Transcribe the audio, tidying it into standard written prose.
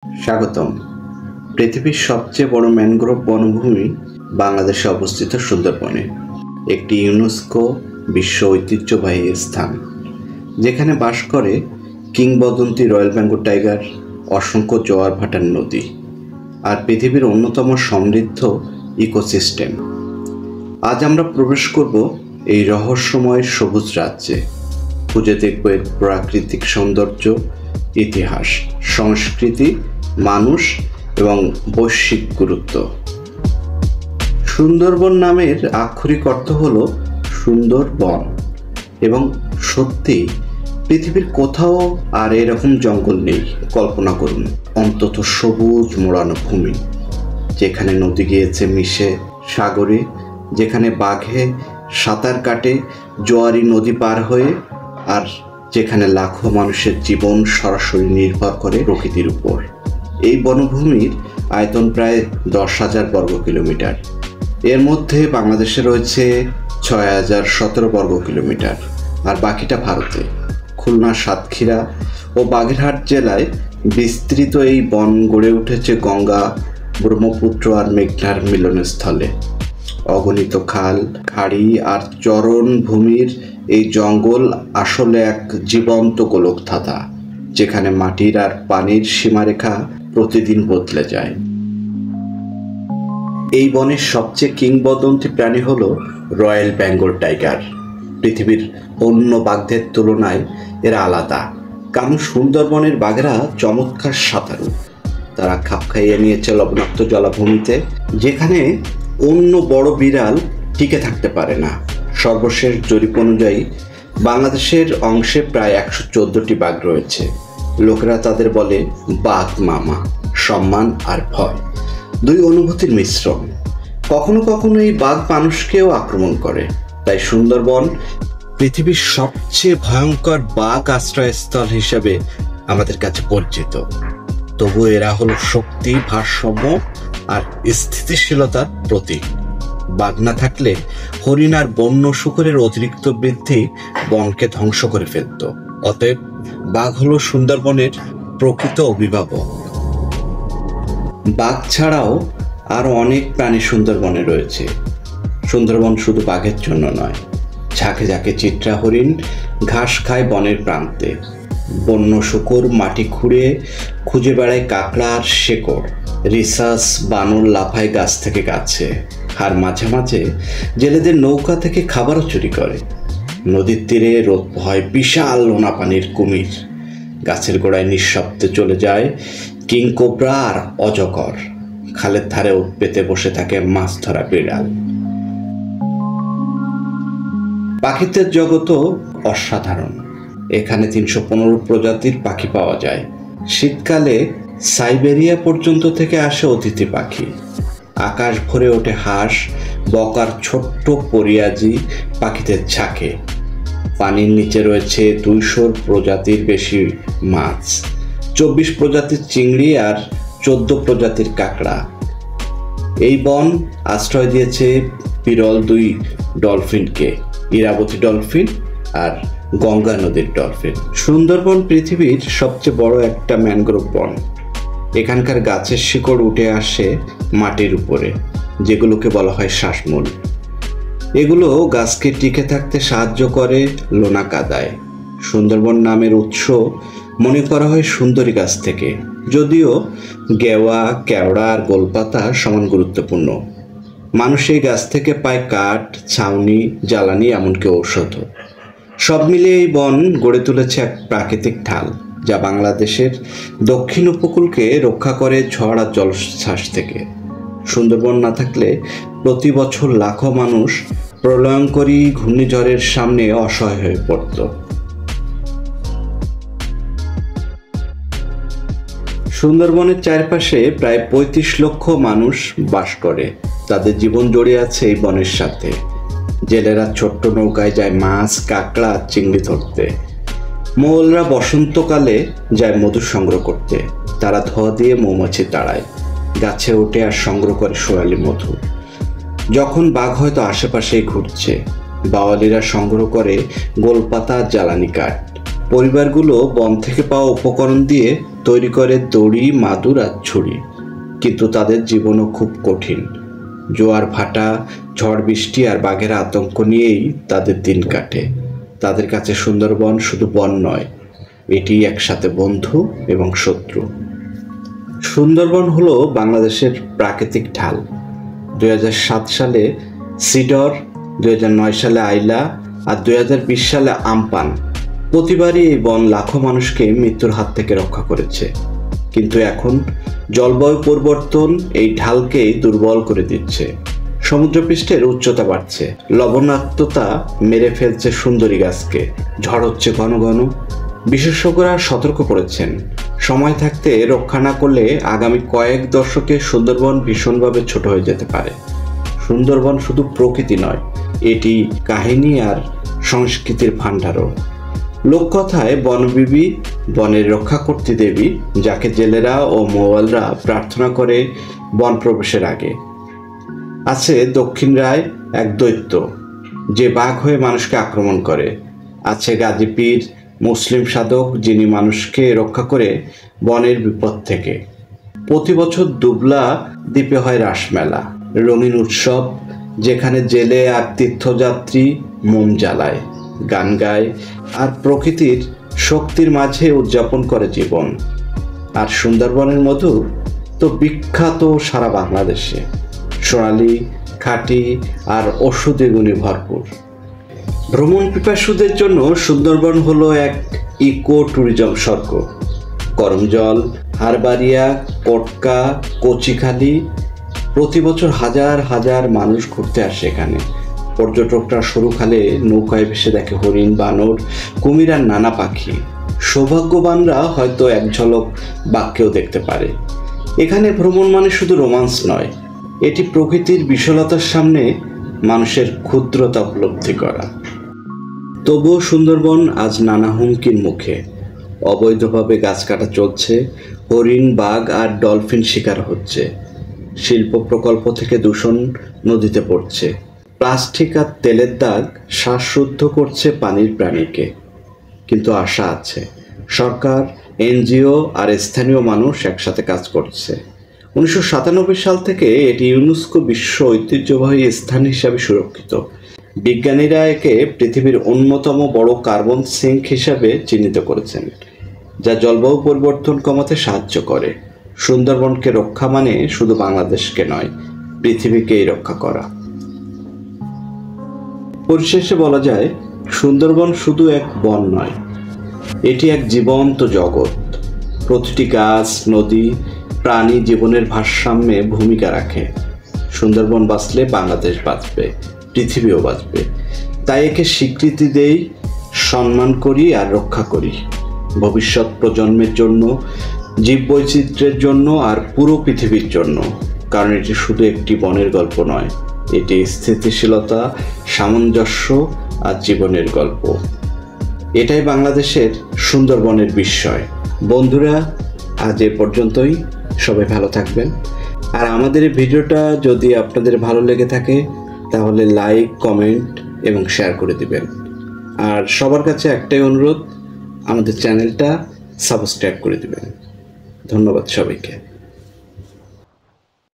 স্বাগতম। পৃথিবীর সবচেয়ে বড় ম্যানগ্রোভ বনভূমি বাংলাদেশে অবস্থিত সুন্দরবনে, একটি ইউনেস্কো বিশ্ব ঐতিহ্যবাহী স্থান, যেখানে বাস করে কিংবদন্তি রয়্যাল বেঙ্গল টাইগার, অসংখ্য জোয়ার ভাটার নদী আর পৃথিবীর অন্যতম সমৃদ্ধ ইকোসিস্টেম। আজ আমরা প্রবেশ করব এই রহস্যময় সবুজ রাজ্যে, খুঁজে দেখব এর প্রাকৃতিক সৌন্দর্য, ইতিহাস, সংস্কৃতি, মানুষ এবং বৈশ্বিক গুরুত্ব। সুন্দরবন নামের আক্ষরিক অর্থ হল সুন্দর বন, এবং সত্যি পৃথিবীর কোথাও আর এরকম জঙ্গল নেই। কল্পনা করুন, অন্তত সবুজ মোড়ানো ভূমি, যেখানে নদী গিয়েছে মিশে সাগরে, যেখানে বাঘে সাঁতার কাটে জোয়ারি নদী পার হয়ে, আর যেখানে লাখো মানুষের জীবন সরাসরি নির্ভর করে প্রকৃতির উপর। এই বনভূমির আয়তন প্রায় 10,000 বর্গ কিলোমিটার। এর মধ্যে বাংলাদেশে রয়েছে 6,017 বর্গ কিলোমিটার, আর বাকিটা ভারতে। খুলনা, সাতক্ষীরা ও বাগেরহাট জেলায় বিস্তৃত এই বন গড়ে উঠেছে গঙ্গা, ব্রহ্মপুত্র আর মেঘনার মিলনস্থলে। অগণিত খাল, খাড়ি আর চরণভূমির এই জঙ্গল আসলে এক জীবন্ত গোলকধাঁধা, যেখানে মাটির আর পানির সীমারেখা প্রতিদিন বদলে যায়। এই বনের সবচেয়ে কিংবদন্তি প্রাণী হলো রয়্যাল বেঙ্গল টাইগার। পৃথিবীর অন্য বাঘদের তুলনায় এরা আলাদা, কারণ সুন্দরবনের বাঘেরা চমৎকার সাঁতারু। তারা খাপ খাইয়ে নিয়েছে লবণাক্ত জলাভূমিতে, যেখানে অন্য বড় বিড়াল টিকে থাকতে পারে না। সর্বশেষ জরিপ অনুযায়ী বাংলাদেশের অংশে প্রায় 114টি বাঘ রয়েছে। লোকেরা তাদের বলে বাঘ মামা, সম্মান আর ভয়, দুই অনুভূতির মিশ্রণ। কখনো কখনো এই বাঘ মানুষকেও আক্রমণ করে, তাই সুন্দরবন পৃথিবীর সবচেয়ে ভয়ঙ্কর বাঘ আশ্রয়স্থল হিসেবে আমাদের কাছে পরিচিত। তবু এরা হলো শক্তি, ভারসাম্য আর স্থিতিশীলতার প্রতীক। বাঘ না থাকলে হরিণ আর বন্য শূকরের অতিরিক্ত বৃদ্ধি বনকে ধ্বংস করে ফেলত। অতএব বাঘ হলো সুন্দরবনের প্রকৃত অভিভাবক। বাঘ ছাড়াও আরো অনেক প্রাণী সুন্দরবনে রয়েছে। সুন্দরবন শুধু বাঘের জন্য নয়, ঝাঁকে ঝাঁকে চিত্রা হরিণ ঘাস খায় বনের প্রান্তে, বন্য শূকর মাটি খুঁড়ে খুঁজে বেড়ায় কাঁকড়া আর শেকড়, রিসাস বানর লাফায় গাছ থেকে গাছে, আর মাঝে মাঝে জেলেদের নৌকা থেকে খাবারও চুরি করে। নদীর তীরে রোদ হয় বিশাল লোনা পানির কুমির, গাছের গোড়ায় নিঃশব্দে চলে যায় কিংকোবরা আর অজগর, খালের ধারে উঠ পেতে বসে থাকে মাছ ধরা বিড়াল। পাখিদের জগৎও অসাধারণ। এখানে 315 প্রজাতির পাখি পাওয়া যায়। শীতকালে সাইবেরিয়া পর্যন্ত থেকে আসে অতিথি পাখি। আকাশ ভরে ওঠে হাঁস, বকার ছোট্ট পরিয়াজি পাখিদের ঝাঁকে। পানির নিচে রয়েছে 200 প্রজাতির বেশি মাছ, 24 প্রজাতির চিংড়ি আর 14 প্রজাতির কাঁকড়া। এই বন আশ্রয় দিয়েছে বিরল 2 ডলফিনকে, ইরাবতী ডলফিন আর গঙ্গা নদীর ডলফিন। সুন্দরবন পৃথিবীর সবচেয়ে বড় একটা ম্যানগ্রোভ বন। এখানকার গাছের শিকড় উঠে আসে মাটির উপরে, যেগুলোকে বলা হয় শ্বাসমূল। এগুলো গাছকে টিকে থাকতে সাহায্য করে লোনা কাদায়। সুন্দরবন নামের উৎস মনে করা হয় সুন্দরী গাছ থেকে, যদিও গেওয়া, কেওড়া আর গোলপাতা সমান গুরুত্বপূর্ণ। মানুষ এই গাছ থেকে পায় কাঠ, ছাউনি, জ্বালানি, এমনকি ঔষধ। সব মিলিয়ে এই বন গড়ে তুলেছে এক প্রাকৃতিক ঢাল, যা বাংলাদেশের দক্ষিণ উপকূলকে রক্ষা করে ঝড় আর জলোচ্ছ্বাস থেকে। সুন্দরবন না থাকলে প্রতি বছর লাখো মানুষ প্রলয়ঙ্করী ঘূর্ণিঝড়ের সামনে অসহায় হয়ে পড়ত। সুন্দরবনের চারপাশে প্রায় 35 লক্ষ মানুষ বাস করে। তাদের জীবন জড়িয়ে আছে এই বনের সাথে। জেলেরা ছোট্ট নৌকায় যায় মাছ, কাঁকড়া আর চিংড়ি ধরতে। মৌলরা বসন্তকালে যায় মধু সংগ্রহ করতে। তারা ধোয়া দিয়ে মৌমাছি তাড়ায়, গাছে ওঠে আর সংগ্রহ করে সোনালি মধু। যখন বাঘ হয়তো আশেপাশেই ঘুরছে, বাওয়ালিরা সংগ্রহ করে গোলপাতা আর জ্বালানি কাঠ। পরিবারগুলো বন থেকে পাওয়া উপকরণ দিয়ে তৈরি করে দড়ি, মাদুর আর ছুরি। কিন্তু তাদের জীবনও খুব কঠিন। জোয়ার ভাটা, ঝড় বৃষ্টি আর বাঘের আতঙ্ক নিয়েই তাদের দিন কাটে। তাদের কাছে সুন্দরবন শুধু বন নয়, এটি একসাথে বন্ধু এবং শত্রু। সুন্দরবন হলো বাংলাদেশের প্রাকৃতিক ঢাল। 2007 সালে সিডর, 2009 সালে আইলা আর 2020 সালে আমপান। প্রতিবারই এই বন লাখো মানুষকে মৃত্যুর হাত থেকে রক্ষা করেছে। কিন্তু এখন জলবায়ু পরিবর্তন এই ঢালকেই দুর্বল করে দিচ্ছে। সমুদ্রপৃষ্ঠের উচ্চতা বাড়ছে, লবণাক্ততা মেরে ফেলছে সুন্দরী গাছকে, ঝড় হচ্ছে ঘন ঘন। বিশেষজ্ঞরা সতর্ক করেছেন, সময় থাকতে রক্ষা না করলে আগামী কয়েক দশকে সুন্দরবন ভীষণভাবে ছোট হয়ে যেতে পারে। সুন্দরবন শুধু প্রকৃতি নয়, এটি কাহিনী আর সংস্কৃতির ভাণ্ডারও। লোককথায় বনবিবি বনের রক্ষাকর্ত্রী দেবী, যাকে জেলেরা ও মোয়ালরা প্রার্থনা করে বন প্রবেশের আগে। আছে দক্ষিণ রায়, এক দৈত্য যে বাঘ হয়ে মানুষকে আক্রমণ করে। আছে গাজী পীর, মুসলিম সাধক, যিনি মানুষকে রক্ষা করে বনের বিপদ থেকে। প্রতি বছর দুবলা দ্বীপে হয় রাসমেলা, রঙিন উৎসব, যেখানে জেলে আর তীর্থযাত্রী মোম জ্বালায়, গান গায় আর প্রকৃতির শক্তির মাঝে উদযাপন করে জীবন। আর সুন্দরবনের মধু তো বিখ্যাত সারা বাংলাদেশে, সোনালি, খাঁটি আর ওষুধে গুণে ভরপুর। ভ্রমণ পিপাসুদের জন্য সুন্দরবন হলো এক ইকো ট্যুরিজম স্বর্গ। করমজল, হারবাড়িয়া, কটকা, কচিখালি, প্রতি বছর হাজার হাজার মানুষ ঘুরতে আসে এখানে। পর্যটকরা সরু খালে নৌকায় ভেসে দেখে হরিণ, বানর, কুমির আর নানা পাখি। সৌভাগ্যবানরা হয়তো এক ঝলক বাঘকেও দেখতে পারে। এখানে ভ্রমণ মানে শুধু রোমান্স নয়, এটি প্রকৃতির বিশালতার সামনে মানুষের ক্ষুদ্রতা উপলব্ধি করা। তবুও সুন্দরবন আজ নানা হুমকির মুখে। অবৈধভাবে গাছ কাটা চলছে, হরিণ, বাঘ আর ডলফিন শিকার হচ্ছে। শিল্প প্রকল্প থেকে দূষণ নদীতে পড়ছে। প্লাস্টিক আর তেলের দাগ শ্বাসরুদ্ধ করছে পানির প্রাণীকে। কিন্তু আশা আছে, সরকার, এনজিও আর স্থানীয় মানুষ একসাথে কাজ করছে। 1997 সাল থেকে এটি ইউনেস্কো বিশ্ব ঐতিহ্যবাহী স্থান হিসাবে সুরক্ষিত। বিজ্ঞানীরা একে পৃথিবীর অন্যতম বড় কার্বন সিঙ্ক হিসাবে চিহ্নিত করেছেন, যা জলবায়ু পরিবর্তন কমাতে সাহায্য করে। সুন্দরবনকে রক্ষা মানে শুধু বাংলাদেশকে নয়, পৃথিবীকেই রক্ষা করা। পরিশেষে বলা যায়, সুন্দরবন শুধু এক বন নয়, এটি এক জীবন্ত জগৎ। প্রতিটি গাছ, নদী, প্রাণী জীবনের ভারসাম্যে ভূমিকা রাখে। সুন্দরবন বাঁচলে বাংলাদেশ বাঁচবে, পৃথিবীও বাঁচবে। তাই একে স্বীকৃতি দেই, সম্মান করি আর রক্ষা করি, ভবিষ্যৎ প্রজন্মের জন্য, জীববৈচিত্র্যের জন্য আর পুরো পৃথিবীর জন্য। কারণ এটি শুধু একটি বনের গল্প নয়, এটি স্থিতিশীলতা, সামঞ্জস্য আর জীবনের গল্প। এটাই বাংলাদেশের সুন্দরবনের বিস্ময়। বন্ধুরা, আজ এ পর্যন্তই। সবাই ভালো থাকবেন। আর আমাদের এই ভিডিওটা যদি আপনাদের ভালো লেগে থাকে তাহলে লাইক, কমেন্ট এবং শেয়ার করে দিবেন। আর সবার কাছে একটাই অনুরোধ, আমাদের চ্যানেলটা সাবস্ক্রাইব করে দিবেন। ধন্যবাদ সবাইকে।